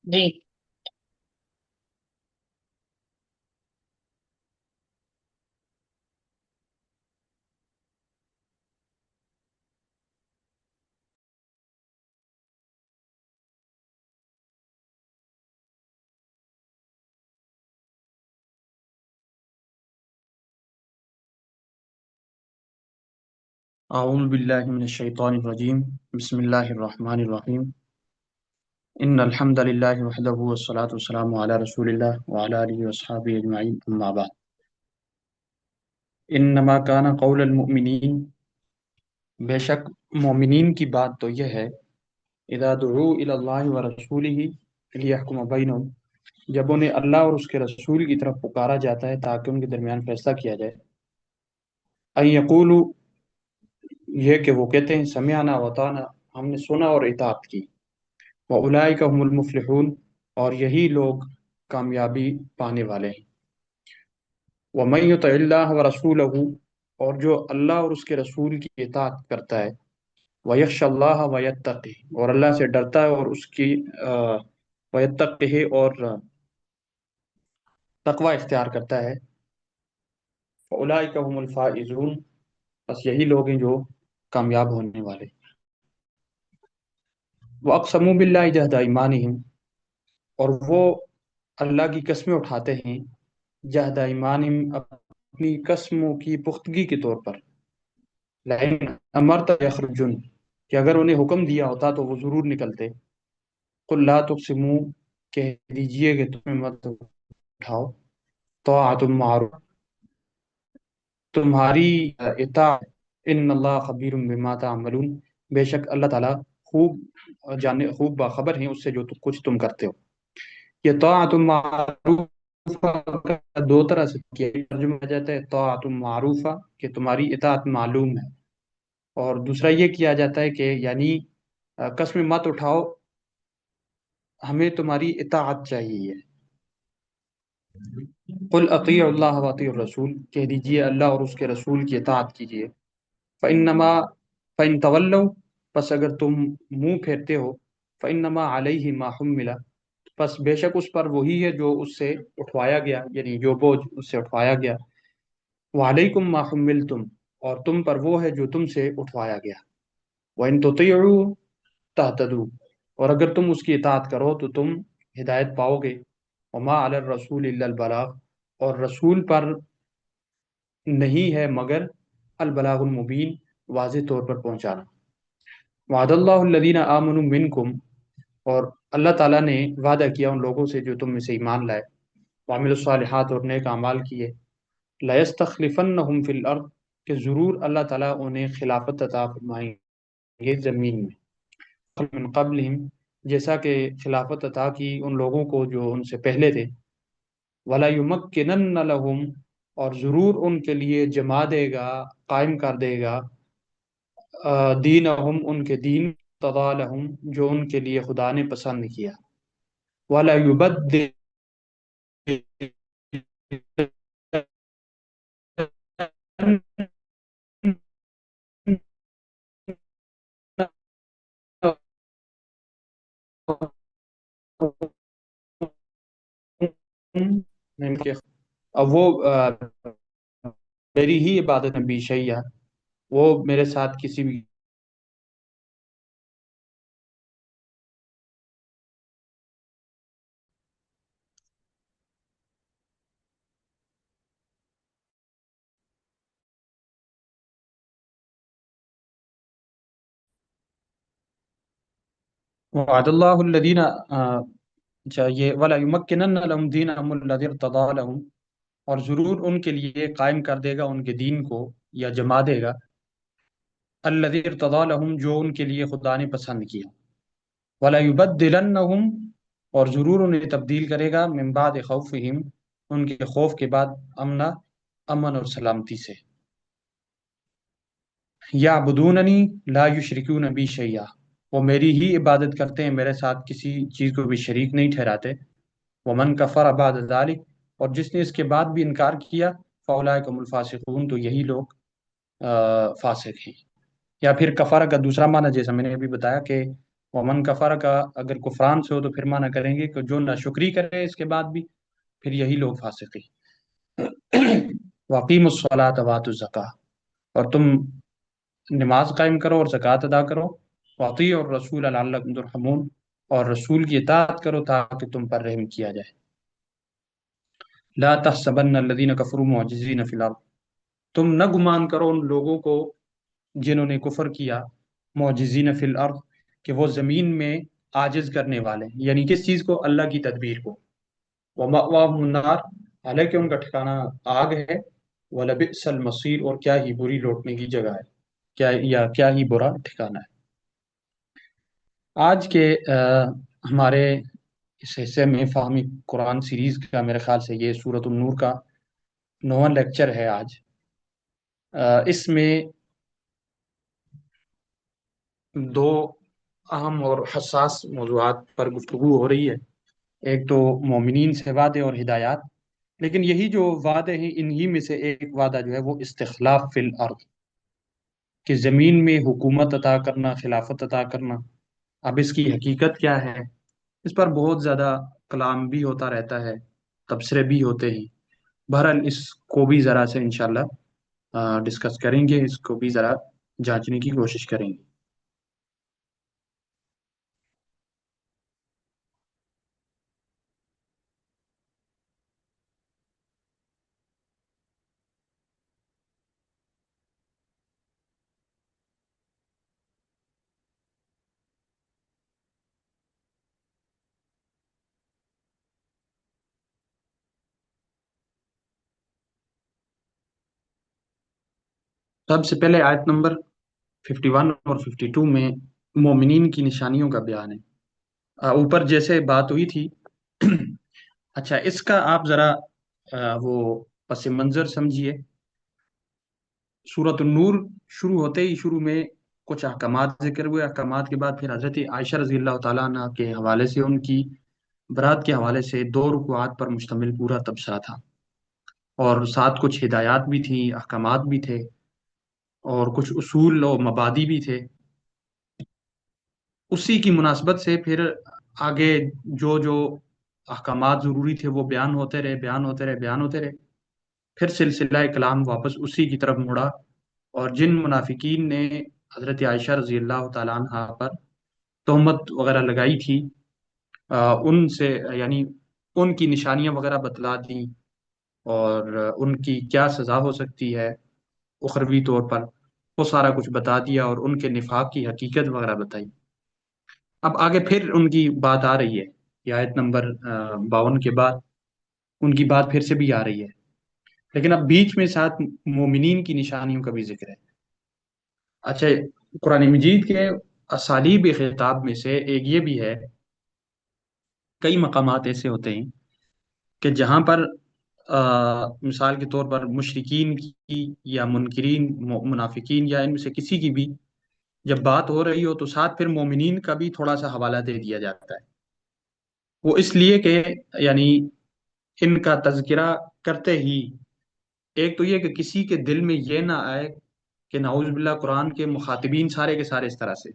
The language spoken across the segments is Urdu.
جی أعوذ بالله من الشيطان الرجيم. بسم الله الرحمن الرحيم. إن الحمد لله وحده والصلاة والسلام على رسول الله وعلى آله وأصحابه أجمعين أما بعد. إنما كان قول المؤمنين، بے شک مومنین کی بات تو یہ ہے، اذا دعوا إلى الله ورسوله ليحكم بينهم، جب انہیں اللہ اور اس کے رسول کی طرف پکارا جاتا ہے تاکہ ان کے درمیان فیصلہ کیا جائے، ان یقولوا، یہ کہ وہ کہتے ہیں سمعنا وطاعنا، ہم نے سنا اور اطاعت کی، وَأُولَئِكَ هُمُ الْمُفْلِحُونَ، اور یہی لوگ کامیابی پانے والے ہیں۔ وَمَن يُطِعِ اللَّهَ وَرَسُولَهُ، اور جو اللہ اور اس کے رسول کی اطاعت کرتا ہے، وَيَخْشَ اللَّهَ وَيَتَّقِهِ، اور اللہ سے ڈرتا ہے اور اس کی وَيَتَّقِهِ، اور تقوی اختیار کرتا ہے، فَأُولَئِكَ هُمُ الْفَائِزُونَ، بس یہی لوگ ہیں جو کامیاب ہونے والے۔ وَأَقْسَمُوا بِاللَّهِ جَهْدَ أَيْمَانِهِمْ، اور وہ اللہ کی قسمیں اٹھاتے ہیں، جہد ایمانہم، اپنی قسموں کی پختگی کے طور پر، لئن امرت یخرجن، کہ اگر انہیں حکم دیا ہوتا تو وہ ضرور نکلتے، قل لا تقسموا، کہہ دیجئے کہ تمہیں مت اٹھاؤ، طاعت معروف، تمہاری اطاعت، ان اللہ خبیر بما تعملون، بے شک اللہ تعالیٰ خوب باخبر ہیں اس سے جو کچھ تم کرتے ہو۔ یہ طاعت معروف کا دو طرح سے کیا ترجمہ کیا جاتا ہے، طاعت معروفہ کہ تمہاری اطاعت معلوم ہے، اور دوسرا یہ کیا جاتا ہے کہ یعنی قسم مت اٹھاؤ، ہمیں تمہاری اطاعت چاہیے۔ قل اطیعوا اللہ واطیعوا الرسول، کہہ دیجئے اللہ اور اس کے رسول کی اطاعت کیجئے۔ فإنما فإن تولوا، پس اگر تم منہ پھیرتے ہو، فإنما علیہ ما حمل، پس بے شک اس پر وہی ہے جو اس سے اٹھوایا گیا، یعنی جو بوجھ اس سے اٹھوایا گیا، وعلیکم ما حملتم، اور تم پر وہ ہے جو تم سے اٹھوایا گیا، وإن تطیعوا تہتدوا، اور اگر تم اس کی اطاعت کرو تو تم ہدایت پاؤ گے، وما علی الرسول الا البلاغ، اور رسول پر نہیں ہے مگر البلاغ المبین، واضح طور پر پہنچانا۔ وعد اللہ الذین آمنوا منکم، اور اللہ تعالیٰ نے وعدہ کیا ان لوگوں سے جو تم میں سے ایمان لائے، وعملوا الصالحات، اور نیک اعمال کیے، لَيَسْتَخْلِفَنَّهُمْ فِي الْأَرْضِ، کہ ضرور اللہ تعالیٰ انہیں خلافت عطا فرمائیں گے زمین میں، من قبلہم، جیسا کہ خلافت عطا کی ان لوگوں کو جو ان سے پہلے تھے، وَلَيُمَكِّنَنَّ لَهُمْ، اور ضرور ان کے لیے جما دے گا، قائم کر دے گا، دینہم، ان کے دین، تضا لہم، جو ان کے لیے خدا نے پسند کیا، وَلَيُبَدِّلَنَّهُم اب وہ میری ہی عبادت میں بھی شیعہ، وہ میرے ساتھ کسی بھی وعد اللہ الذین اچھا یہ ولا یمکنن لهم دینهم الذی ارتضی لهم، اور ضرور ان کے لیے قائم کر دے گا ان کے دین کو، یا جما دے گا، الذی ارتضی لهم، جو ان کے لیے خدا نے پسند کیا، ولا یبدلنهم، اور ضرور انہیں تبدیل کرے گا، من بعد خوفہم، ان کے خوف کے بعد، امنا، امن اور سلامتی سے، یعبدوننی لا یشرکون بی شیئا، وہ میری ہی عبادت کرتے ہیں، میرے ساتھ کسی چیز کو بھی شریک نہیں ٹھہراتے، ومن کفر بعد ذلک، اور جس نے اس کے بعد بھی انکار کیا، فاولئک هم الفاسقون، تو یہی لوگ فاسق ہیں۔ یا پھر کفارہ کا دوسرا معنی جیسا میں نے ابھی بتایا کہ ومن کفر کا اگر کفران سے ہو تو پھر معنی کریں گے کہ جو ناشکری کرے اس کے بعد بھی، پھر یہی لوگ فاسقی۔ واقیم الصلاۃ واتوا الزکاۃ، اور تم نماز قائم کرو اور زکوٰۃ ادا کرو، واطیعوا الرسول لعلکم ترحمون، اور رسول کی اطاعت کرو تاکہ تم پر رحم کیا جائے۔ لا تحسبن الذین کفروا معجزین فی الارض، تم نہ گمان کرو ان لوگوں کو جنہوں نے کفر کیا، معجزین فی الارض، کہ وہ زمین میں عاجز کرنے والے ہیں، یعنی کس چیز کو؟ اللہ کی تدبیر کو۔ ومأواہم النار، حالانکہ ان کا ٹھکانہ آگ ہے، ولبئس المصیر، اور کیا ہی بری لوٹنے کی جگہ ہے، کیا ہی برا ٹھکانہ ہے۔ آج کے ہمارے اس حصے میں فہمی قرآن سیریز کا میرے خیال سے یہ سورۃ النور کا 9واں لیکچر ہے آج۔ اس میں دو اہم اور حساس موضوعات پر گفتگو ہو رہی ہے، ایک تو مومنین سے وعدے اور ہدایات، لیکن یہی جو وعدے ہیں انہی میں سے ایک وعدہ جو ہے وہ استخلاف فی الارض، کہ زمین میں حکومت عطا کرنا، خلافت عطا کرنا۔ اب اس کی حقیقت کیا ہے، اس پر بہت زیادہ کلام بھی ہوتا رہتا ہے، تبصرے بھی ہوتے ہیں۔ بہرحال اس کو بھی ذرا سے انشاءاللہ ڈسکس کریں گے، اس کو بھی ذرا جانچنے کی کوشش کریں گے۔ سب سے پہلے آیت نمبر 51 اور 52 میں مومنین کی نشانیوں کا بیان ہے۔ اوپر جیسے بات ہوئی تھی اچھا اس کا آپ ذرا وہ پس منظر سمجھیے۔ سورۃ النور شروع ہوتے ہی شروع میں کچھ احکامات ذکر ہوئے، احکامات کے بعد پھر حضرت عائشہ رضی اللہ تعالیٰ عنہ کے حوالے سے، ان کی برات کے حوالے سے 2 رکوعات پر مشتمل پورا تبصرہ تھا، اور ساتھ کچھ ہدایات بھی تھیں، احکامات بھی تھے، اور کچھ اصول و مبادی بھی تھے۔ اسی کی مناسبت سے پھر آگے جو جو احکامات ضروری تھے وہ بیان ہوتے رہے، بیان ہوتے رہے، بیان ہوتے رہے۔ پھر سلسلہ کلام واپس اسی کی طرف مڑا، اور جن منافقین نے حضرت عائشہ رضی اللہ تعالیٰ عنہ پر تہمت وغیرہ لگائی تھی، ان سے یعنی ان کی نشانیاں وغیرہ بتلا دیں، اور ان کی کیا سزا ہو سکتی ہے اخروی طور پر، وہ سارا کچھ بتا دیا، اور ان کے نفاق کی حقیقت وغیرہ بتائی۔ اب آگے پھر ان کی بات آ رہی ہے، یہ آیت نمبر 52 کے بعد ان کی بات پھر سے بھی آ رہی ہے، لیکن اب بیچ میں ساتھ مومنین کی نشانیوں کا بھی ذکر ہے۔ اچھا، قرآن مجید کے اسالیب خطاب میں سے ایک یہ بھی ہے، کئی مقامات ایسے ہوتے ہیں کہ جہاں پر مثال کے طور پر مشرکین کی یا منکرین منافقین یا ان میں سے کسی کی بھی جب بات ہو رہی ہو تو ساتھ پھر مومنین کا بھی تھوڑا سا حوالہ دے دیا جاتا ہے۔ وہ اس لیے کہ یعنی ان کا تذکرہ کرتے ہی ایک تو یہ کہ کسی کے دل میں یہ نہ آئے کہ نعوذ باللہ قرآن کے مخاطبین سارے کے سارے اس طرح سے،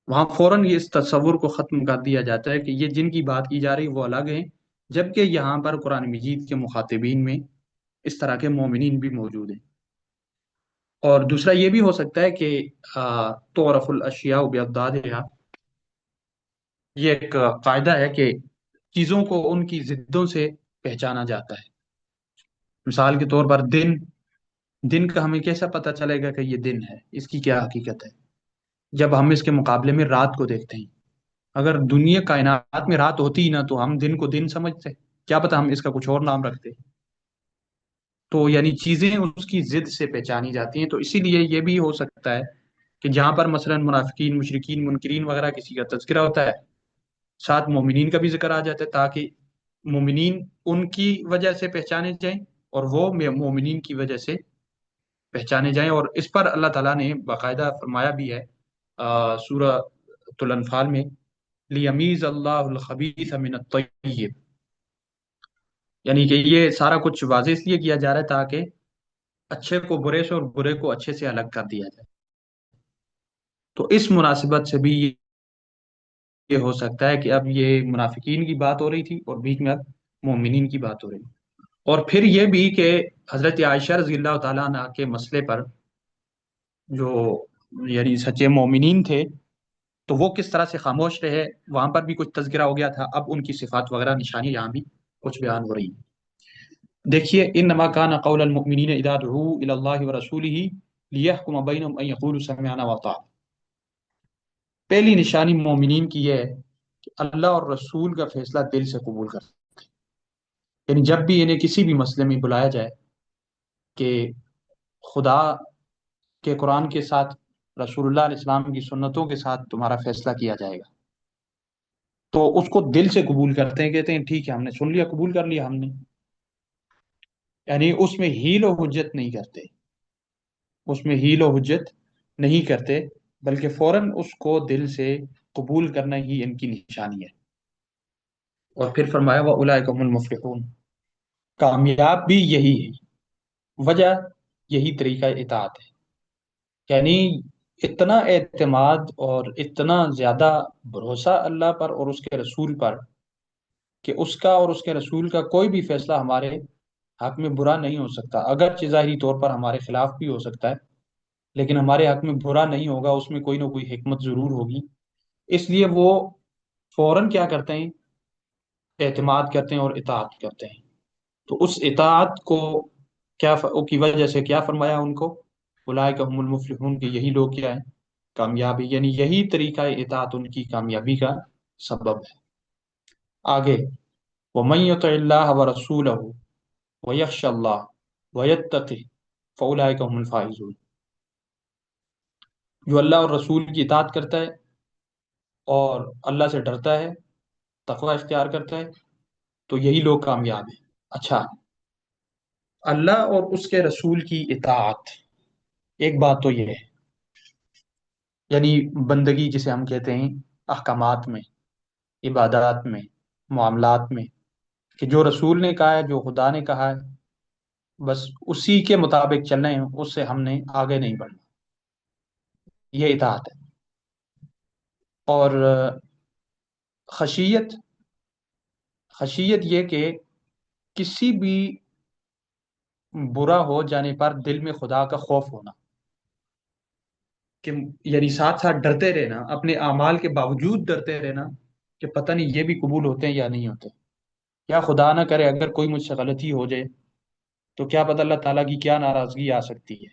وہاں فوراً یہ اس تصور کو ختم کر دیا جاتا ہے کہ یہ جن کی بات کی جا رہی وہ الگ ہیں، جبکہ یہاں پر قرآن مجید کے مخاطبین میں اس طرح کے مومنین بھی موجود ہیں۔ اور دوسرا یہ بھی ہو سکتا ہے کہ تعرف الاشیاء باضدادها، یہ ایک قاعدہ ہے کہ چیزوں کو ان کی ضدوں سے پہچانا جاتا ہے۔ مثال کے طور پر دن کا ہمیں کیسا پتہ چلے گا کہ یہ دن ہے، اس کی کیا حقیقت ہے؟ جب ہم اس کے مقابلے میں رات کو دیکھتے ہیں، اگر دنیا کائنات میں رات ہوتی ہی نہ تو ہم دن کو دن سمجھتے، کیا پتہ ہم اس کا کچھ اور نام رکھتے۔ تو یعنی چیزیں اس کی ضد سے پہچانی جاتی ہیں، تو اسی لیے یہ بھی ہو سکتا ہے کہ جہاں پر مثلا منافقین، مشرکین، منکرین وغیرہ کسی کا تذکرہ ہوتا ہے، ساتھ مومنین کا بھی ذکر آ جاتا ہے، تاکہ مومنین ان کی وجہ سے پہچانے جائیں اور وہ مومنین کی وجہ سے پہچانے جائیں۔ اور اس پر اللہ تعالیٰ نے باقاعدہ فرمایا بھی ہے سورہ الانفال میں، لیمیز اللہ الخبیث من الطیب، یعنی کہ یہ سارا کچھ واضح اس لیے کیا جا رہا ہے تاکہ اچھے کو برے سے اور برے کو اچھے سے الگ کر دیا جائے۔ تو اس مناسبت سے بھی یہ ہو سکتا ہے کہ اب یہ منافقین کی بات ہو رہی تھی اور بیچ میں اب مومنین کی بات ہو رہی ہے۔ اور پھر یہ بھی کہ حضرت عائشہ رضی اللہ تعالیٰ عنہ کے مسئلے پر جو یعنی سچے مومنین تھے تو وہ کس طرح سے خاموش رہے، وہاں پر بھی کچھ تذکرہ ہو گیا تھا، اب ان کی صفات وغیرہ نشانی یہاں بھی کچھ بیان ہو رہی ہیں۔ دیکھیے انما کان قول المؤمنین اذا دعوا الی اللہ ورسولہ لیحکم بینہم ان یقولوا سمعنا واطعنا۔ پہلی نشانی مومنین کی یہ ہے کہ اللہ اور رسول کا فیصلہ دل سے قبول کر، یعنی جب بھی انہیں کسی بھی مسئلے میں بلایا جائے کہ خدا کے قرآن کے ساتھ رسول اللہ علیہ السلام کی سنتوں کے ساتھ تمہارا فیصلہ کیا جائے گا تو اس کو دل سے قبول کرتے ہیں، کہتے ہیں ٹھیک ہے ہم نے سن لیا، قبول کر لیا ہم نے، یعنی اس میں ہیل و حجت نہیں کرتے، اس میں ہیل و حجت نہیں کرتے، بلکہ فوراً اس کو دل سے قبول کرنا ہی ان کی نشانی ہے۔ اور پھر فرمایا وَأُولَٰئِکَ هُمُ الْمُفْلِحُونَ، کامیاب بھی یہی ہے، وجہ یہی طریقہ اطاعت ہے، یعنی اتنا اعتماد اور اتنا زیادہ بھروسہ اللہ پر اور اس کے رسول پر کہ اس کا اور اس کے رسول کا کوئی بھی فیصلہ ہمارے حق میں برا نہیں ہو سکتا، اگرچہ ظاہری طور پر ہمارے خلاف بھی ہو سکتا ہے لیکن ہمارے حق میں برا نہیں ہوگا، اس میں کوئی نہ کوئی حکمت ضرور ہوگی، اس لیے وہ فوراً کیا کرتے ہیں، اعتماد کرتے ہیں اور اطاعت کرتے ہیں۔ تو اس اطاعت کو کی وجہ سے کیا فرمایا ان کو، اولئک هم المفلحون، کہ یہی لوگ کیا ہیں، کامیابی، یعنی یہی طریقہ اطاعت ان کی کامیابی کا سبب ہے۔ آگے وَمَن يُطِعِ اللَّهَ وَرَسُولَهُ وَيَخْشَ اللَّهَ وَيَتَّقِهِ فَأُولَئِكَ هُمُ الْفَائِزُونَ، جو اللہ اور رسول کی اطاعت کرتا ہے اور اللہ سے ڈرتا ہے، تقوی اختیار کرتا ہے، تو یہی لوگ کامیاب ہیں۔ اچھا، اللہ اور اس کے رسول کی اطاعت، ایک بات تو یہ ہے، یعنی بندگی جسے ہم کہتے ہیں، احکامات میں، عبادات میں، معاملات میں، کہ جو رسول نے کہا ہے، جو خدا نے کہا ہے، بس اسی کے مطابق چلنا ہے، اس سے ہم نے آگے نہیں بڑھنا، یہ اطاعت ہے۔ اور خشیت، خشیت یہ کہ کسی بھی برا ہو جانے پر دل میں خدا کا خوف ہونا، کہ یعنی ساتھ ساتھ ڈرتے رہنا، اپنے اعمال کے باوجود ڈرتے رہنا کہ پتہ نہیں یہ بھی قبول ہوتے ہیں یا نہیں ہوتے، یا خدا نہ کرے اگر کوئی مجھ سے غلطی ہو جائے تو کیا پتہ اللہ تعالیٰ کی کیا ناراضگی آ سکتی ہے،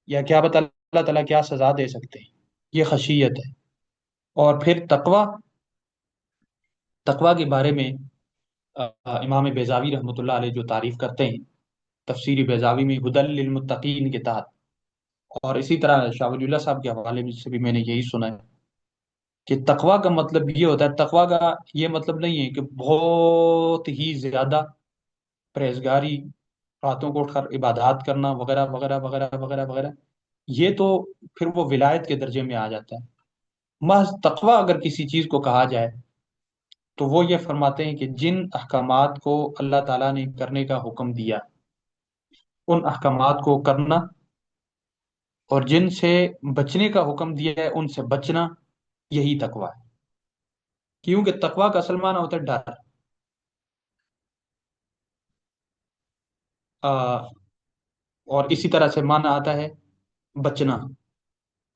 یا کیا پتہ اللہ تعالیٰ کیا سزا دے سکتے ہیں، یہ خشیت ہے۔ اور پھر تقوی، تقوی کے بارے میں امام بیضاوی رحمۃ اللہ علیہ جو تعریف کرتے ہیں تفسیر بیضاوی میں ہدی للمتقین کے تحت، اور اسی طرح شاہ ولی اللہ صاحب کے حوالے سے بھی میں نے یہی سنا ہے کہ تقوی کا مطلب یہ ہوتا ہے، تقوی کا یہ مطلب نہیں ہے کہ بہت ہی زیادہ پرہیزگاری، راتوں کو اٹھ کر عبادات کرنا وغیرہ وغیرہ وغیرہ وغیرہ وغیرہ، یہ تو پھر وہ ولایت کے درجے میں آ جاتا ہے۔ محض تقوی اگر کسی چیز کو کہا جائے تو وہ یہ فرماتے ہیں کہ جن احکامات کو اللہ تعالیٰ نے کرنے کا حکم دیا ان احکامات کو کرنا، اور جن سے بچنے کا حکم دیا ہے ان سے بچنا، یہی تقوی ہے۔ کیونکہ تقوی کا اصل معنی ہوتا ہے ڈر، اور اسی طرح سے معنی آتا ہے بچنا۔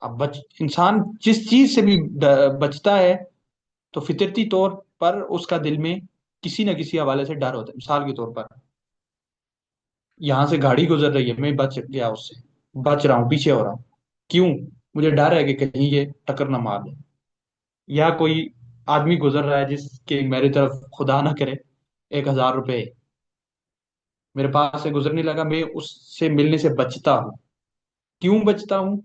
اب انسان جس چیز سے بھی بچتا ہے تو فطرتی طور پر اس کا دل میں کسی نہ کسی حوالے سے ڈر ہوتا ہے۔ مثال کے طور پر یہاں سے گاڑی گزر رہی ہے، میں بچ گیا، اس سے بچ رہا ہوں، پیچھے ہو رہا ہوں، کیوں؟ مجھے ڈر ہے کہ کہیں یہ ٹکر نہ مار دے، یا کوئی آدمی گزر رہا ہے جس کے میری طرف خدا نہ کرے 1,000 روپے میرے پاس سے گزرنے لگا، میں اس سے ملنے سے بچتا ہوں، کیوں بچتا ہوں؟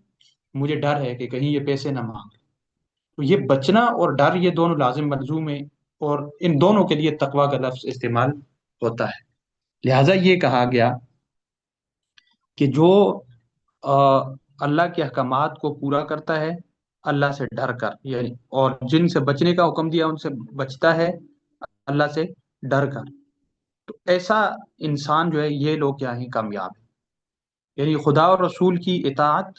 مجھے ڈر ہے کہ کہیں یہ پیسے نہ مانگے۔ تو یہ بچنا اور ڈر، یہ دونوں لازم ملزوم ہیں، اور ان دونوں کے لیے تقوی کا لفظ استعمال ہوتا ہے۔ لہٰذا یہ کہا گیا کہ جو اللہ کے احکامات کو پورا کرتا ہے اللہ سے ڈر کر، یعنی اور جن سے بچنے کا حکم دیا ان سے بچتا ہے اللہ سے ڈر کر، تو ایسا انسان جو ہے یہ لوگ کیا ہیں، کامیاب ہیں۔ یعنی خدا اور رسول کی اطاعت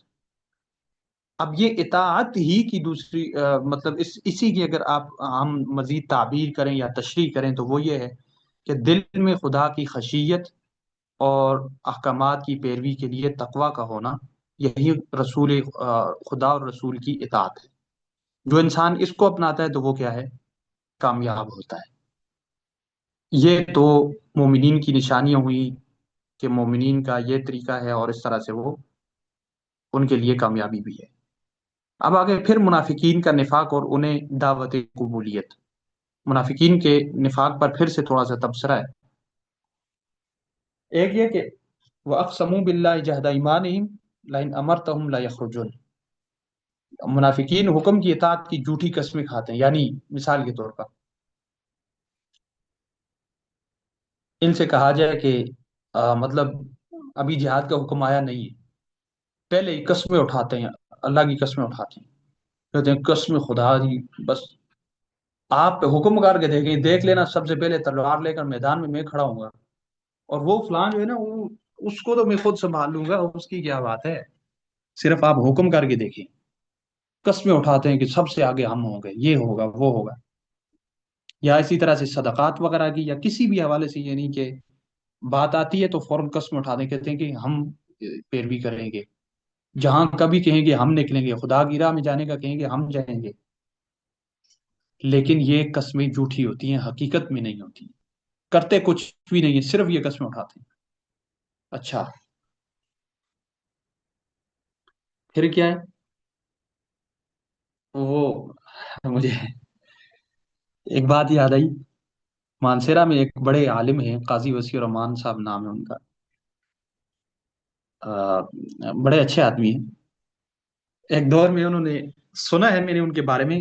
اب یہ اطاعت ہی کی دوسری مطلب اسی کی اگر آپ ہم مزید تعبیر کریں یا تشریح کریں تو وہ یہ ہے کہ دل میں خدا کی خشیت اور احکامات کی پیروی کے لیے تقوی کا ہونا، یہی رسول خدا اور رسول کی اطاعت ہے۔ جو انسان اس کو اپناتا ہے تو وہ کیا ہے؟ کامیاب ہوتا ہے۔ یہ تو مومنین کی نشانیاں ہوئی کہ مومنین کا یہ طریقہ ہے اور اس طرح سے وہ ان کے لیے کامیابی بھی ہے۔ اب آگے پھر منافقین کا نفاق اور انہیں دعوت قبولیت۔ منافقین کے نفاق پر پھر سے تھوڑا سا تبصرہ ہے۔ ایک یہ کہ وَأَقْسَمُوا بِاللَّهِ جَهْدَ أَيْمَانِهِمْ لَئِنْ أَمَرْتَهُمْ لَيَخْرُجُونَ۔ منافقین حکم کی اطاعت کی جھوٹی قسمیں کھاتے ہیں، یعنی مثال کے طور پر ان سے کہا جائے کہ مطلب ابھی جہاد کا حکم آیا نہیں ہے، پہلے ہی قسمیں اٹھاتے ہیں، اللہ کی قسمیں اٹھاتے ہیں، کہتے ہیں قسم خدا دی، بس آپ پہ حکم کر کے دیکھیں، دیکھ لینا سب سے پہلے تلوار لے کر میدان میں کھڑا ہوں گا، اور وہ فلان جو ہے نا وہ اس کو تو میں خود سنبھال لوں گا، اس کی کیا بات ہے، صرف آپ حکم کر کے دیکھیں۔ قسمیں اٹھاتے ہیں کہ سب سے آگے ہم ہوں گے، یہ ہوگا وہ ہوگا، یا اسی طرح سے صدقات وغیرہ کی یا کسی بھی حوالے سے، یعنی کہ بات آتی ہے تو فوراً قسم اٹھاتے ہیں، کہتے ہیں کہ ہم پیروی کریں گے، جہاں کبھی کہیں گے ہم نکلیں گے، خدا کی راہ میں جانے کا کہیں گے ہم جائیں گے، لیکن یہ قسمیں جھوٹی ہوتی ہیں، حقیقت میں نہیں ہوتی، کرتے کچھ بھی نہیں ہے، صرف یہ قسمیں اٹھاتے ہیں۔ اچھا، پھر کیا ہے؟ وہ مجھے ایک بات یاد آئی، مانسیرا میں ایک بڑے عالم ہیں، قاضی وسیع الرحمان صاحب نام ہے ان کا، بڑے اچھے آدمی ہیں۔ ایک دور میں انہوں نے، سنا ہے میں نے ان کے بارے میں،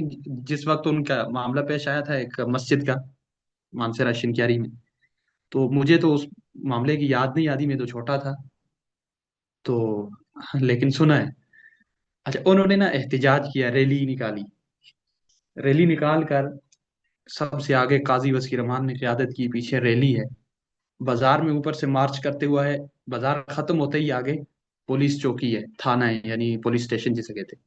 جس وقت ان کا معاملہ پیش آیا تھا ایک مسجد کا مانسیرا شنکیاری میں، تو مجھے تو اس معاملے کی یاد نہیں آتی، میں تو چھوٹا تھا تو، لیکن سنا ہے۔ اچھا، انہوں نے نا احتجاج کیا، ریلی نکالی، ریلی نکال کر سب سے آگے قاضی وسیع الرحمان نے قیادت کی، پیچھے ریلی ہے، بازار میں اوپر سے مارچ کرتے ہوا ہے، بازار ختم ہوتے ہی آگے پولیس چوکی ہے، تھانہ ہے، یعنی پولیس اسٹیشن جسے کہتے ہیں،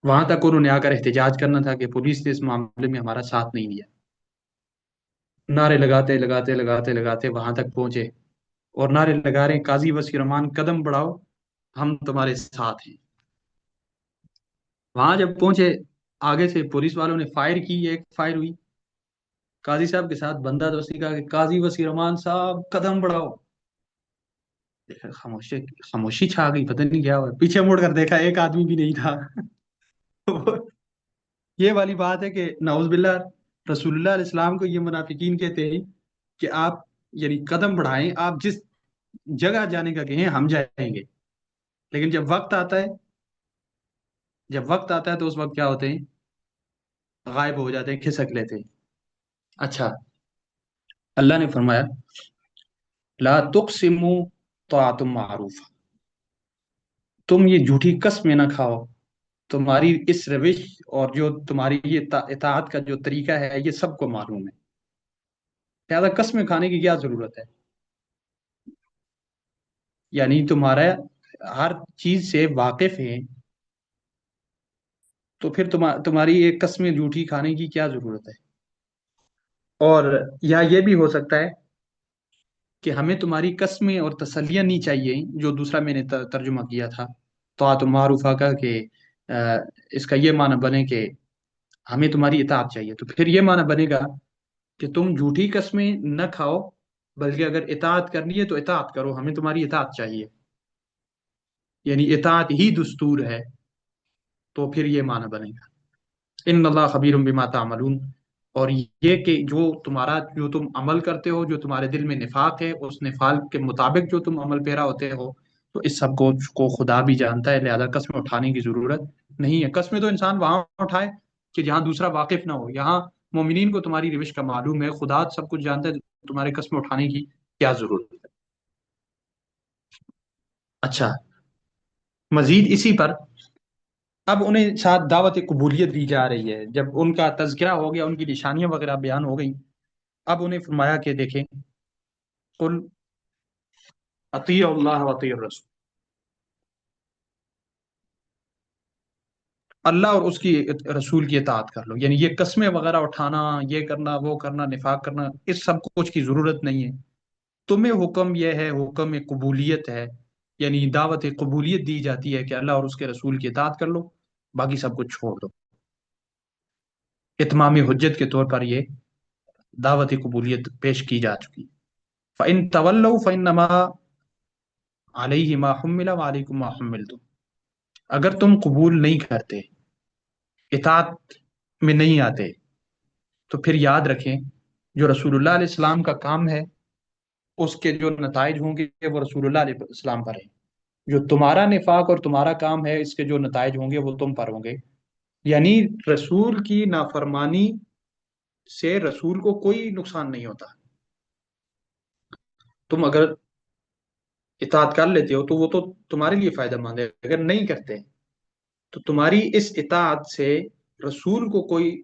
وہاں تک انہوں نے آ کر احتجاج کرنا تھا کہ پولیس نے اس معاملے میں ہمارا ساتھ نہیں دیا، نعرے لگاتے لگاتے لگاتے لگاتے وہاں تک پہنچے، اور نعرے لگا رہے ہیں قاضی وسیع الرحمان قدم بڑھاؤ، ہم تمہارے ساتھ ہیں۔ وہاں جب پہنچے، آگے سے پولیس والوں نے فائر کی، ایک فائر ہوئی، قاضی صاحب کے ساتھ بندہ دوستی کا کہ قاضی وسیع الرحمان صاحب قدم بڑھاؤ، دیکھا خاموشی، خاموشی چھا گئی، پتہ نہیں کیا ہوا، پیچھے مڑ کر دیکھا ایک آدمی بھی نہیں تھا۔ یہ والی بات ہے کہ نعوذ باللہ، رسول اللہ علیہ السلام کو یہ منافقین کہتے ہیں کہ آپ یعنی قدم بڑھائیں، آپ جس جگہ جانے کا کہیں ہم جائیں گے، لیکن جب وقت آتا ہے تو اس وقت کیا ہوتے ہیں؟ غائب ہو جاتے ہیں، کھسک لیتے ہیں۔ اچھا، اللہ نے فرمایا لا تقسموا طاعۃ معروف، تم یہ جھوٹی قسمیں نہ کھاؤ، تمہاری اس روش اور جو تمہاری یہ اطاعت کا جو طریقہ ہے یہ سب کو معلوم ہے، لہٰذا قسمیں کھانے کی کیا ضرورت ہے؟ یعنی تمہارا ہر چیز سے واقف ہے، تو پھر تمہاری ایک قسمیں جھوٹی کھانے کی کیا ضرورت ہے؟ اور یا یہ بھی ہو سکتا ہے کہ ہمیں تمہاری قسمیں اور تسلیاں نہیں چاہیے، جو دوسرا میں نے ترجمہ کیا تھا طاعت معروفہ کا، کہ آ، اس کا یہ معنی بنے کہ ہمیں تمہاری اطاعت چاہیے، تو پھر یہ معنی بنے گا کہ تم جھوٹی قسمیں نہ کھاؤ، بلکہ اگر اطاعت کرنی ہے تو اطاعت کرو، ہمیں تمہاری اطاعت چاہیے، یعنی اطاعت ہی دستور ہے، تو پھر یہ معنی بنے گا ان اللہ خبیر بما تعملون۔ اور یہ کہ جو تم عمل کرتے ہو، جو تمہارے دل میں نفاق ہے، اس نفاق کے مطابق جو تم عمل پیرا ہوتے ہو، تو اس سب کو خدا بھی جانتا ہے، لہذا قسم اٹھانے کی ضرورت نہیں ہے۔ قسمیں تو انسان وہاں اٹھائے کہ جہاں دوسرا واقف نہ ہو، یہاں مومنین کو تمہاری روش کا معلوم ہے، خدا سب کچھ جانتا ہے، تمہارے قسم اٹھانے کی کیا ضرورت ہے؟ اچھا، مزید اسی پر اب انہیں ساتھ دعوت قبولیت دی جا رہی ہے، جب ان کا تذکرہ ہو گیا، ان کی نشانیاں وغیرہ بیان ہو گئی، اب انہیں فرمایا کہ دیکھیں قل اطیعوا اللہ و اطیعوا الرسول، اللہ اور اس کی رسول کی اطاعت کر لو، یعنی یہ قسمیں وغیرہ اٹھانا، یہ کرنا وہ کرنا، نفاق کرنا، اس سب کچھ کی ضرورت نہیں ہے۔ تمہیں حکم یہ ہے، حکم قبولیت ہے، یعنی دعوت قبولیت دی جاتی ہے کہ اللہ اور اس کے رسول کی اطاعت کر لو، باقی سب کچھ چھوڑ دو۔ اتمام حجت کے طور پر یہ دعوت قبولیت پیش کی جا چکی۔ فَإِن تَوَلَّوْا فَإِنَّمَا عَلَيْهِ مَا حُمِّلَ وَعَلَيْكُمْ مَا حُمِّلْتُمْ۔ اگر تم قبول نہیں کرتے، اطاعت میں نہیں آتے، تو پھر یاد رکھیں جو رسول اللہ علیہ السلام کا کام ہے اس کے جو نتائج ہوں گے وہ رسول اللہ علیہ السلام پر ہیں، جو تمہارا نفاق اور تمہارا کام ہے اس کے جو نتائج ہوں گے وہ تم پر ہوں گے۔ یعنی رسول کی نافرمانی سے رسول کو کوئی نقصان نہیں ہوتا۔ تم اگر اطاعت کر لیتے ہو تو وہ تو تمہارے لیے فائدہ مند ہے، اگر نہیں کرتے تو تمہاری اس اطاعت سے رسول کو کوئی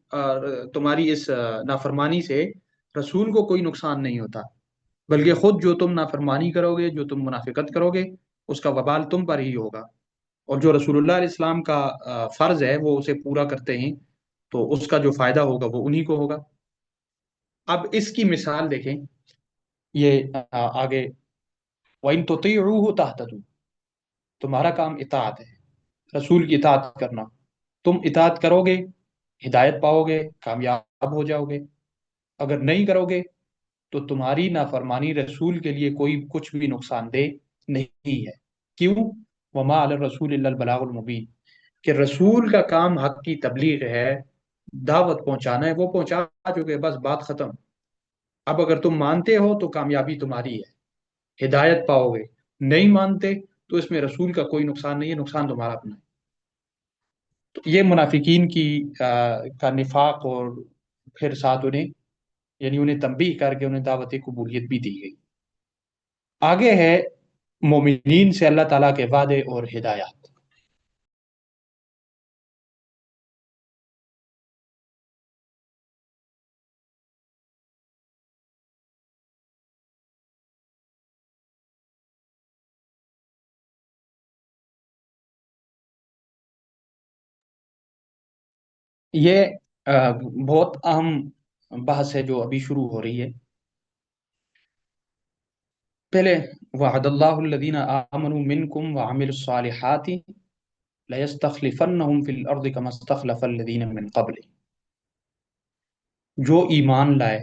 تمہاری اس نافرمانی سے رسول کو کوئی نقصان نہیں ہوتا، بلکہ خود جو تم نافرمانی کرو گے، جو تم منافقت کرو گے، اس کا وبال تم پر ہی ہوگا۔ اور جو رسول اللہ علیہ السلام کا فرض ہے وہ اسے پورا کرتے ہیں تو اس کا جو فائدہ ہوگا وہ انہی کو ہوگا۔ اب اس کی مثال دیکھیں، یہ آگے وَإِن تُطِيعُوهُ تَهْتَدُوا، تمہارا کام اطاعت ہے، رسول کی اطاعت کرنا، تم اطاعت کرو گے ہدایت پاؤ گے، کامیاب ہو جاؤ گے۔ اگر نہیں کرو گے تو تمہاری نافرمانی رسول کے لیے کوئی کچھ بھی نقصان دہ نہیں ہے۔ کیوں؟ وما علی الرسول الا البلاغ المبین، کہ رسول کا کام حق کی تبلیغ ہے، دعوت پہنچانا ہے، وہ پہنچا چکے، بس بات ختم۔ اب اگر تم مانتے ہو تو کامیابی تمہاری ہے، ہدایت پاؤ گے، نہیں مانتے تو اس میں رسول کا کوئی نقصان نہیں ہے، نقصان تمہارا اپنا ہے۔ تو یہ منافقین کی کا نفاق، اور پھر ساتھ انہیں، یعنی انہیں تنبیہ کر کے انہیں دعوت قبولیت بھی دی گئی۔ آگے ہے مومنین سے اللہ تعالیٰ کے وعدے اور ہدایات۔ یہ بہت اہم بحث ہے جو ابھی شروع ہو رہی ہے۔ پہلے وعد اللہ الذین آمنوا منکم وعملوا الصالحات لَيَسْتَخْلِفَنَّهُمْ فِي الْأَرْضِ كَمَا اسْتَخْلَفَ الَّذِينَ مِنْ قَبْلِهِمْ، جو ایمان لائے،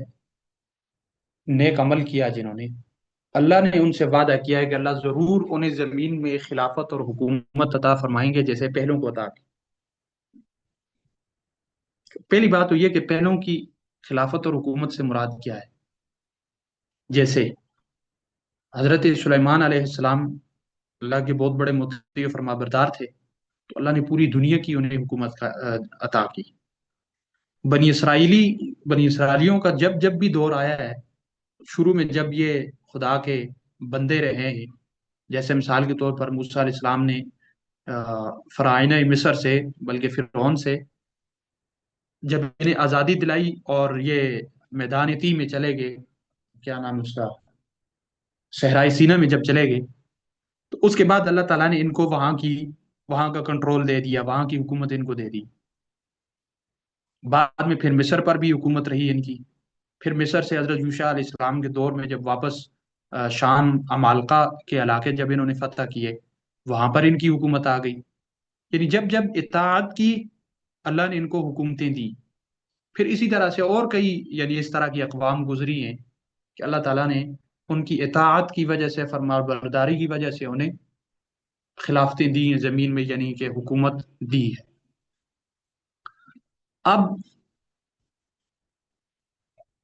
نیک عمل کیا جنہوں نے، اللہ نے ان سے وعدہ کیا ہے کہ اللہ ضرور انہیں زمین میں خلافت اور حکومت عطا فرمائیں گے جیسے پہلوں کو عطا کی۔ پہلی بات تو یہ کہ پہلوں کی خلافت اور حکومت سے مراد کیا ہے؟ جیسے حضرت سلیمان علیہ السلام اللہ کے بہت بڑے مطیع و فرما بردار تھے، تو اللہ نے پوری دنیا کی انہیں حکومت عطا کی۔ بنی اسرائیلیوں کا جب جب بھی دور آیا ہے، شروع میں جب یہ خدا کے بندے رہے ہیں، جیسے مثال کے طور پر موسیٰ علیہ السلام نے فرعونہ مصر سے، بلکہ فرعون سے جب انہیں آزادی دلائی اور یہ میدان تیہ میں چلے گئے، کیا نام ہے اس کا، صحرائے سینا میں جب چلے گئے، تو اس کے بعد اللہ تعالیٰ نے ان کو وہاں کا کنٹرول دے دیا، وہاں کی حکومت ان کو دے دی۔ بعد میں پھر مصر پر بھی حکومت رہی ان کی۔ پھر مصر سے حضرت یوشع علیہ السلام کے دور میں جب واپس شام عمالقہ کے علاقے جب انہوں نے فتح کیے، وہاں پر ان کی حکومت آ گئی۔ یعنی جب جب اطاعت کی اللہ نے ان کو حکومتیں دی۔ پھر اسی طرح سے اور کئی یعنی اس طرح کی اقوام گزری ہیں کہ اللہ تعالیٰ نے ان کی اطاعت کی وجہ سے، فرما برداری کی وجہ سے انہیں خلافتیں دی ہیں زمین میں، یعنی کہ حکومت دی ہے۔ اب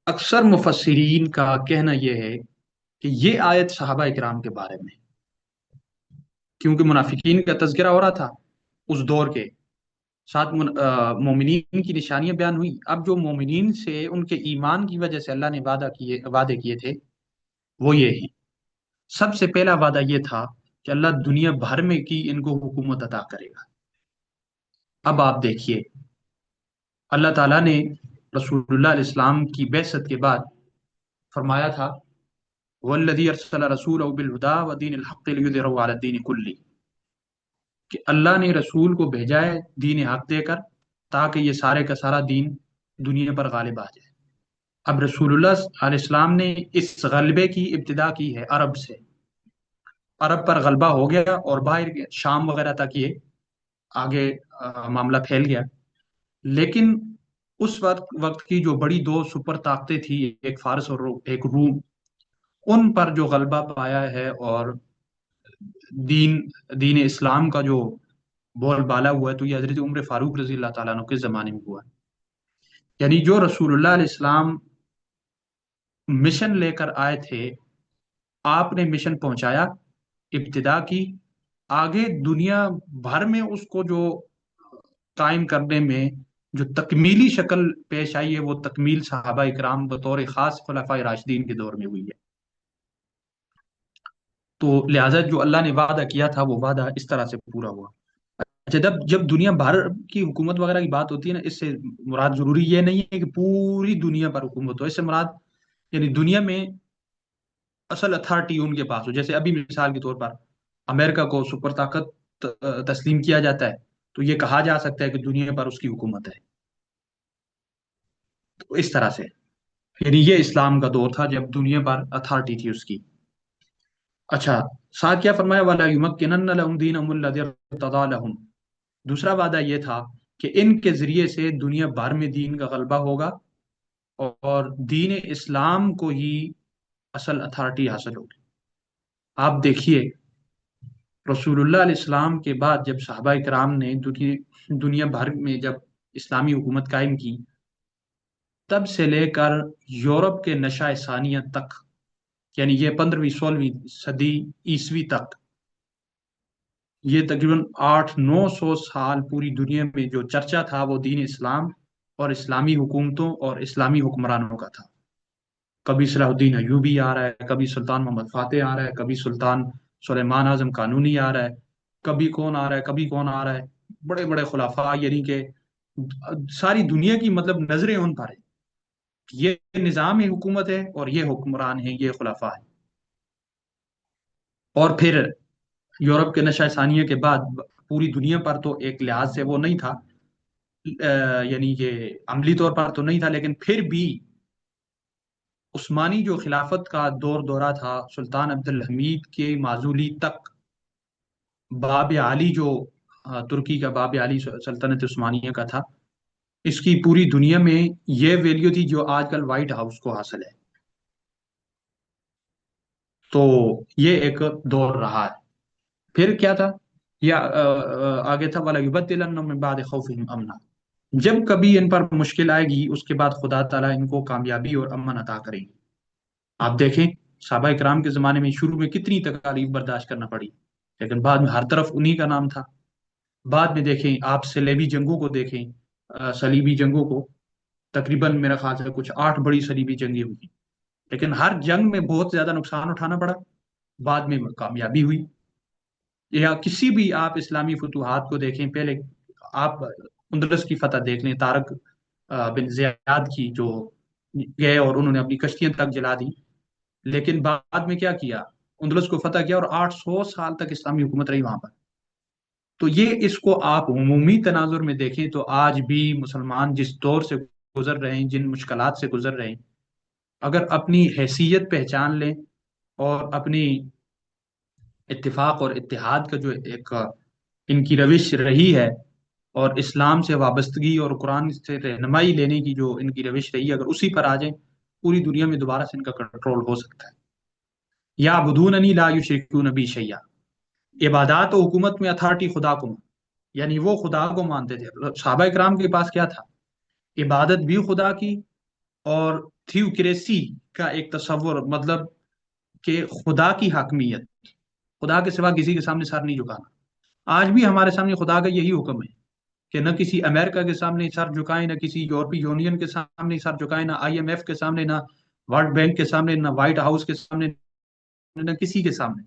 اکثر مفسرین کا کہنا یہ ہے کہ یہ آیت صحابہ اکرام کے بارے میں، کیونکہ منافقین کا تذکرہ ہو رہا تھا اس دور کے ساتھ، مومنین کی نشانیاں بیان ہوئی۔ اب جو مومنین سے ان کے ایمان کی وجہ سے اللہ نے وعدے کیے تھے وہ یہ ہیں۔ سب سے پہلا وعدہ یہ تھا کہ اللہ دنیا بھر میں کی ان کو حکومت عطا کرے گا۔ اب آپ دیکھیے، اللہ تعالیٰ نے رسول اللہ علیہ السلام کی بعثت کے بعد فرمایا تھا وَالَّذِي أَرْسَلَ رَسُولَهُ بِالْهُدَىٰ وَدِينِ الْحَقِّ لِيُظْهِرَهُ عَلَى الدِّينِ كُلِّهِ، کہ اللہ نے رسول کو بھیجا ہے دین حق دے کر، تاکہ یہ سارے کا سارا دین دنیا پر غالب آ جائے۔ اب رسول اللہ علیہ السلام نے اس غلبے کی ابتدا کی ہے عرب سے، عرب پر غلبہ ہو گیا اور باہر شام وغیرہ تک یہ آگے معاملہ پھیل گیا۔ لیکن اس وقت کی جو بڑی دو سپر طاقتیں تھی، ایک فارس اور ایک روم، ان پر جو غلبہ پایا ہے اور دین دین اسلام کا جو بول بالا ہوا ہے، تو یہ حضرت عمر فاروق رضی اللہ تعالیٰ عنہ کے زمانے میں ہوا ہے۔ یعنی جو رسول اللہ علیہ السلام مشن لے کر آئے تھے، آپ نے مشن پہنچایا، ابتدا کی، آگے دنیا بھر میں اس کو جو قائم کرنے میں جو تکمیلی شکل پیش آئی ہے، وہ تکمیل صحابہ اکرام بطور خاص خلفائے راشدین کے دور میں ہوئی ہے۔ تو لہٰذا جو اللہ نے وعدہ کیا تھا وہ وعدہ اس طرح سے پورا ہوا۔ اچھا، جب دنیا بھر کی حکومت وغیرہ کی بات ہوتی ہے نا، اس سے مراد ضروری یہ نہیں ہے کہ پوری دنیا پر حکومت ہو، اس سے مراد یعنی دنیا میں اصل اتھارٹی ان کے پاس ہو۔ جیسے ابھی مثال کے طور پر امریکہ کو سپر طاقت تسلیم کیا جاتا ہے، تو یہ کہا جا سکتا ہے کہ دنیا پر اس کی حکومت ہے۔ تو اس طرح سے یعنی یہ اسلام کا دور تھا جب دنیا پر اتھارٹی تھی اس کی۔ اچھا، ساتھ کیا فرمایا، وَلَا يُمَكِّنَنَّ لَهُمْ دِينَهُمُ الَّذِي ارْتَضَىٰ لَهُمْ۔ دوسرا وعدہ یہ تھا کہ ان کے ذریعے سے دنیا بھر میں دین کا غلبہ ہوگا اور دین اسلام کو ہی اصل اتھارٹی حاصل ہوگی۔ آپ دیکھیے، رسول اللہ علیہ السلام کے بعد جب صحابہ کرام نے دنیا بھر میں جب اسلامی حکومت قائم کی، تب سے لے کر یورپ کے نشۂ ثانیہ تک، یعنی یہ 15ویں 16ویں صدی عیسوی تک، یہ تقریباً 800 900 سال پوری دنیا میں جو چرچا تھا وہ دین اسلام اور اسلامی حکومتوں اور اسلامی حکمرانوں کا تھا۔ کبھی صلاح الدین ایوبی آ رہا ہے، کبھی سلطان محمد فاتح آ رہا ہے، کبھی سلطان سلیمان اعظم قانونی آ رہا ہے، کبھی کون آ رہا ہے، کبھی کون آ رہا ہے، بڑے بڑے خلفاء، یعنی کہ ساری دنیا کی مطلب نظریں ان پر ہیں، یہ نظام حکومت ہے اور یہ حکمران ہیں، یہ خلفاء ہیں۔ اور پھر یورپ کے نشہ ثانیہ کے بعد پوری دنیا پر تو ایک لحاظ سے وہ نہیں تھا، یعنی کہ عملی طور پر تو نہیں تھا، لیکن پھر بھی عثمانی جو خلافت کا دورہ تھا، سلطان عبد الحمید کے معزولی تک، باب علی جو ترکی کا باب علی سلطنت عثمانیہ کا تھا، اس کی پوری دنیا میں یہ ویلیو تھی جو آج کل وائٹ ہاؤس کو حاصل ہے۔ تو یہ ایک دور رہا ہے۔ پھر کیا تھا، یا آگے تھا، وَلَا يُبَدِّلَنَّهُم مِّن بَعْدِ خَوْفِهِمْ أَمْنًا۔ جب کبھی ان پر مشکل آئے گی، اس کے بعد خدا تعالیٰ ان کو کامیابی اور امن عطا کریں گے۔ آپ دیکھیں، صحابہ کرام کے زمانے میں شروع میں کتنی تکالیف برداشت کرنا پڑی، لیکن بعد میں ہر طرف انہی کا نام تھا۔ بعد میں دیکھیں آپ صلیبی جنگوں کو دیکھیں، صلیبی جنگوں کو تقریباً میرا خیال سے کچھ 8 بڑی صلیبی جنگیں ہوئی، لیکن ہر جنگ میں بہت زیادہ نقصان اٹھانا پڑا، بعد میں کامیابی ہوئی۔ یا کسی بھی آپ اسلامی فتوحات کو دیکھیں، پہلے آپ اندلس کی فتح دیکھ لیں، طارق بن زیاد کی، جو گئے اور انہوں نے اپنی کشتیاں تک جلا دی، لیکن بعد میں کیا کیا، اندلس کو فتح کیا اور 800 سال تک اسلامی حکومت رہی وہاں پر۔ تو یہ اس کو آپ عمومی تناظر میں دیکھیں تو آج بھی مسلمان جس دور سے گزر رہے ہیں، جن مشکلات سے گزر رہے ہیں، اگر اپنی حیثیت پہچان لیں اور اپنی اتفاق اور اتحاد کا جو ایک ان کی روش رہی ہے، اور اسلام سے وابستگی اور قرآن سے رہنمائی لینے کی جو ان کی روش رہی ہے، اگر اسی پر آ جائیں، پوری دنیا میں دوبارہ سے ان کا کنٹرول ہو سکتا ہے۔ یا بدوننی لا یشرکون بی شیئا، عبادات و حکومت میں اتھارٹی خدا کو، یعنی وہ خدا کو مانتے تھے۔ صحابہ کرام کے پاس کیا تھا، عبادت بھی خدا کی اور تھیوکریسی کا ایک تصور، مطلب کہ خدا کی حاکمیت، خدا کے سوا کسی کے سامنے سر نہیں جھکانا۔ آج بھی ہمارے سامنے خدا کا یہی حکم ہے کہ نہ کسی امریکہ کے سامنے سر جھکائیں، نہ کسی یورپی یونین کے سامنے سر جھکائیں، نہ IMF کے سامنے، نہ ورلڈ بینک کے سامنے، نہ وائٹ ہاؤس کے سامنے، نہ کسی کے سامنے۔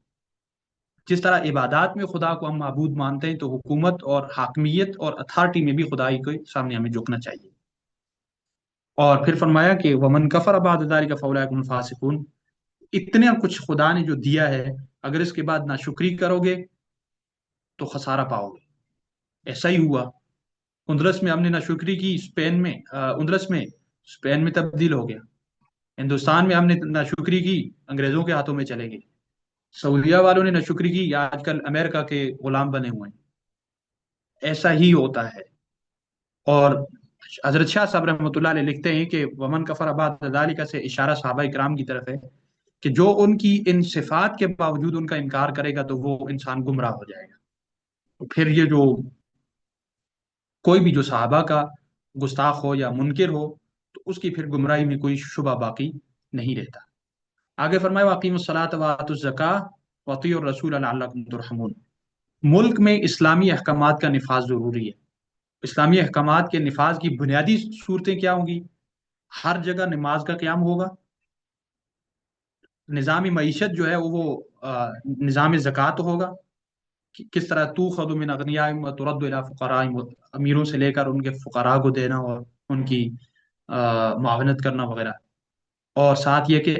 جس طرح عبادات میں خدا کو ہم معبود مانتے ہیں، تو حکومت اور حاکمیت اور اتھارٹی میں بھی خدائی کے سامنے ہمیں جھکنا چاہیے۔ اور پھر فرمایا کہ وَمَنْ كَفَرَ بَعْدَ ذَلِكَ فَأُولَٰئِكَ هُمُ الْفَاسِقُونَ۔ اتنا کچھ خدا نے جو دیا ہے، اگر اس کے بعد ناشکری کرو گے تو خسارہ پاؤ گے۔ ایسا ہی ہوا، اندلس میں ہم نے ناشکری کی، اسپین میں اندلس میں اسپین میں تبدیل ہو گیا، ہندوستان میں ہم نے ناشکری کی، انگریزوں کے ہاتھوں میں چلے گئے، سعودیہ والوں نے ناشکری کی، آج کل امریکہ کے غلام بنے ہوئے ہیں۔ ایسا ہی ہوتا ہے۔ اور حضرت شاہ صاحب رحمۃ اللہ علیہ لکھتے ہیں کہ ومن کفر بعد ذالک سے اشارہ صحابہ کرام کی طرف ہے کہ جو ان کی ان صفات کے باوجود ان کا انکار کرے گا تو وہ انسان گمراہ ہو جائے گا۔ تو پھر یہ جو کوئی بھی جو صحابہ کا گستاخ ہو یا منکر ہو تو اس کی پھر گمراہی میں کوئی شبہ باقی نہیں رہتا۔ آگے فرمائے واقیم الصلاۃ وآتوا الزکاۃ واطیعوا الرسول لعلکم ترحمون۔ ملک میں اسلامی احکامات کا نفاذ ضروری ہے۔ اسلامی احکامات کے نفاذ کی بنیادی صورتیں کیا ہوں گی؟ ہر جگہ نماز کا قیام ہوگا، نظام معیشت جو ہے وہ نظام زکوٰۃ ہوگا، کس طرح تو خود من اغنیائہم وترد الی فقرائہم، امیروں سے لے کر ان کے فقراء کو دینا اور ان کی معاونت کرنا وغیرہ۔ اور ساتھ یہ کہ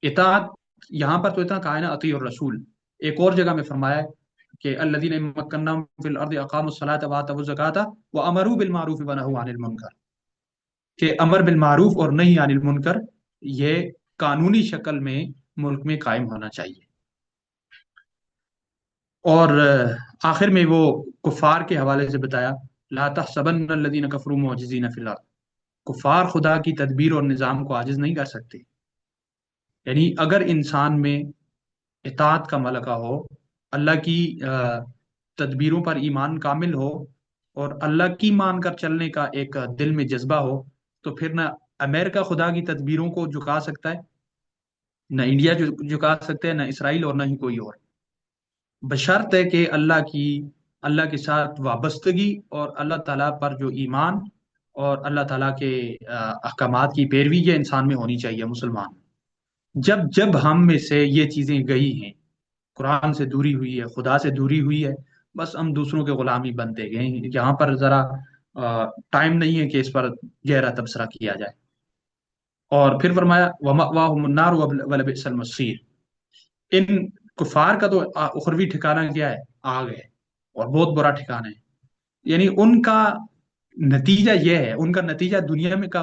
اطاعت یہاں پر تو اتنا کہا ہے نا اطیعوا الرسول، ایک اور جگہ میں فرمایا ہے کہ الذین ان مکناہم فی الارض اقاموا الصلاۃ وآتوا الزکاۃ وامروا بالمعروف ونہوا عن المنکر، کہ امر بالمعروف اور نہی عن المنکر یہ قانونی شکل میں ملک میں قائم ہونا چاہیے۔ اور آخر میں وہ کفار کے حوالے سے بتایا لا تحسبن الذین کفروا معجزین فی الارض، کفار خدا کی تدبیر اور نظام کو عاجز نہیں کر سکتے۔ یعنی اگر انسان میں اطاعت کا ملکہ ہو، اللہ کی تدبیروں پر ایمان کامل ہو اور اللہ کی مان کر چلنے کا ایک دل میں جذبہ ہو، تو پھر نہ امریکہ خدا کی تدبیروں کو جھکا سکتا ہے، نہ انڈیا جھکا سکتا ہے، نہ اسرائیل، اور نہ ہی کوئی اور، بشرط ہے کہ اللہ کے ساتھ وابستگی اور اللہ تعالیٰ پر جو ایمان اور اللہ تعالیٰ کے احکامات کی پیروی یہ انسان میں ہونی چاہیے مسلمان۔ جب جب ہم میں سے یہ چیزیں گئی ہیں، قرآن سے دوری ہوئی ہے، خدا سے دوری ہوئی ہے، بس ہم دوسروں کے غلامی بنتے گئے ہیں۔ یہاں پر ذرا ٹائم نہیں ہے کہ اس پر گہرا تبصرہ کیا جائے۔ اور پھر فرمایا وَمَأْوَاهُمُ النَّارُ وَلَبِئْسَ الْمَصِيرُ، ان کفار کا تو اخروی ٹھکانہ کیا ہے؟ آگ ہے، اور بہت برا ٹھکانہ ہے۔ یعنی ان کا نتیجہ یہ ہے، ان کا نتیجہ دنیا میں کا